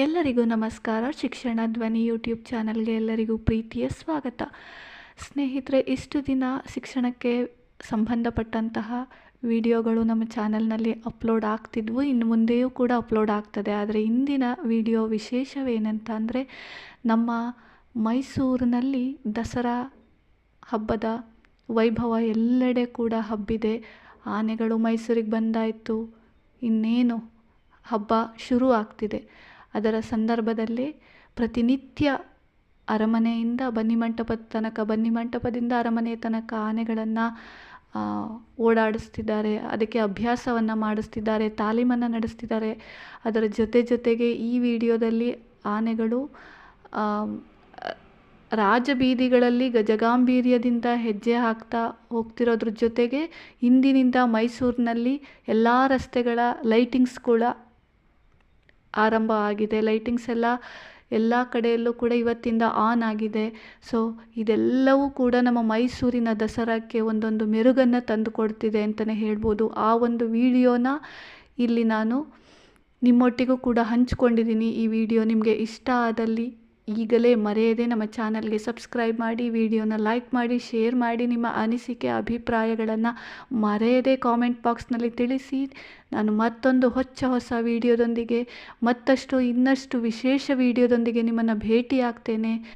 ಎಲ್ಲರಿಗೂ ನಮಸ್ಕಾರ. ಶಿಕ್ಷಣ ಧ್ವನಿ ಯೂಟ್ಯೂಬ್ ಚಾನಲ್ಗೆ ಎಲ್ಲರಿಗೂ ಪ್ರೀತಿಯ ಸ್ವಾಗತ. ಸ್ನೇಹಿತರೆ, ಇಷ್ಟು ದಿನ ಶಿಕ್ಷಣಕ್ಕೆ ಸಂಬಂಧಪಟ್ಟಂತಹ ವಿಡಿಯೋಗಳು ನಮ್ಮ ಚಾನಲ್ನಲ್ಲಿ ಅಪ್ಲೋಡ್ ಆಗ್ತಿದ್ವು, ಇನ್ನು ಮುಂದೆಯೂ ಕೂಡ ಅಪ್ಲೋಡ್ ಆಗ್ತದೆ. ಆದರೆ ಇಂದಿನ ವಿಡಿಯೋ ವಿಶೇಷವೇನಂತ ಅಂದರೆ, ನಮ್ಮ ಮೈಸೂರಿನಲ್ಲಿ ದಸರಾ ಹಬ್ಬದ ವೈಭವ ಎಲ್ಲೆಡೆ ಕೂಡ ಹಬ್ಬಿದೆ. ಆನೆಗಳು ಮೈಸೂರಿಗೆ ಬಂದಾಯಿತು, ಇನ್ನೇನು ಹಬ್ಬ ಶುರು ಆಗ್ತಿದೆ. ಅದರ ಸಂದರ್ಭದಲ್ಲಿ ಪ್ರತಿನಿತ್ಯ ಅರಮನೆಯಿಂದ ಬನ್ನಿಮಂಟಪದ ತನಕ, ಬನ್ನಿಮಂಟಪದಿಂದ ಅರಮನೆಯ ತನಕ ಆನೆಗಳನ್ನು ಓಡಾಡಿಸ್ತಿದ್ದಾರೆ. ಅದಕ್ಕೆ ಅಭ್ಯಾಸವನ್ನು ಮಾಡಿಸ್ತಿದ್ದಾರೆ, ತಾಲೀಮನ್ನು ನಡೆಸ್ತಿದ್ದಾರೆ. ಅದರ ಜೊತೆಗೆ ಈ ವಿಡಿಯೋದಲ್ಲಿ ಆನೆಗಳು ರಾಜಬೀದಿಗಳಲ್ಲಿ ಗಜಗಾಂಭೀರ್ಯದಿಂದ ಹೆಜ್ಜೆ ಹಾಕ್ತಾ ಹೋಗ್ತಿರೋದ್ರ ಜೊತೆಗೆ ಇಂದಿನಿಂದ ಮೈಸೂರಿನಲ್ಲಿ ಎಲ್ಲ ರಸ್ತೆಗಳ ಲೈಟಿಂಗ್ಸ್ ಕೂಡ ಆರಂಭ ಆಗಿದೆ. ಲೈಟಿಂಗ್ಸ್ ಎಲ್ಲ ಕಡೆಯಲ್ಲೂ ಕೂಡ ಇವತ್ತಿಂದ ಆನ್ ಆಗಿದೆ. ಸೊ ಇದೆಲ್ಲವೂ ಕೂಡ ನಮ್ಮ ಮೈಸೂರಿನ ದಸರಾಕ್ಕೆ ಒಂದೊಂದು ಮೆರುಗನ್ನು ತಂದು ಕೊಡ್ತಿದೆ ಅಂತಲೇ ಹೇಳ್ಬೋದು. ಆ ಒಂದು ವಿಡಿಯೋನ ಇಲ್ಲಿ ನಾನು ನಿಮ್ಮೊಟ್ಟಿಗೂ ಕೂಡ ಹಂಚ್ಕೊಂಡಿದ್ದೀನಿ. ಈ ವಿಡಿಯೋ ನಿಮಗೆ ಇಷ್ಟ ಆದಲ್ಲಿ ಈಗಲೇ ಮರೆಯದೆ ನಮ್ಮ ಚಾನಲ್ಗೆ ಸಬ್ಸ್ಕ್ರೈಬ್ ಮಾಡಿ, ವಿಡಿಯೋನ ಲೈಕ್ ಮಾಡಿ, ಶೇರ್ ಮಾಡಿ. ನಿಮ್ಮ ಅನಿಸಿಕೆ ಅಭಿಪ್ರಾಯಗಳನ್ನು ಮರೆಯದೆ ಕಾಮೆಂಟ್ ಬಾಕ್ಸ್ನಲ್ಲಿ ತಿಳಿಸಿ. ನಾನು ಮತ್ತೊಂದು ಹೊಸ ವಿಡಿಯೋದೊಂದಿಗೆ, ಇನ್ನಷ್ಟು ವಿಶೇಷ ವಿಡಿಯೋದೊಂದಿಗೆ ನಿಮ್ಮನ್ನು ಭೇಟಿಯಾಗ್ತೇನೆ.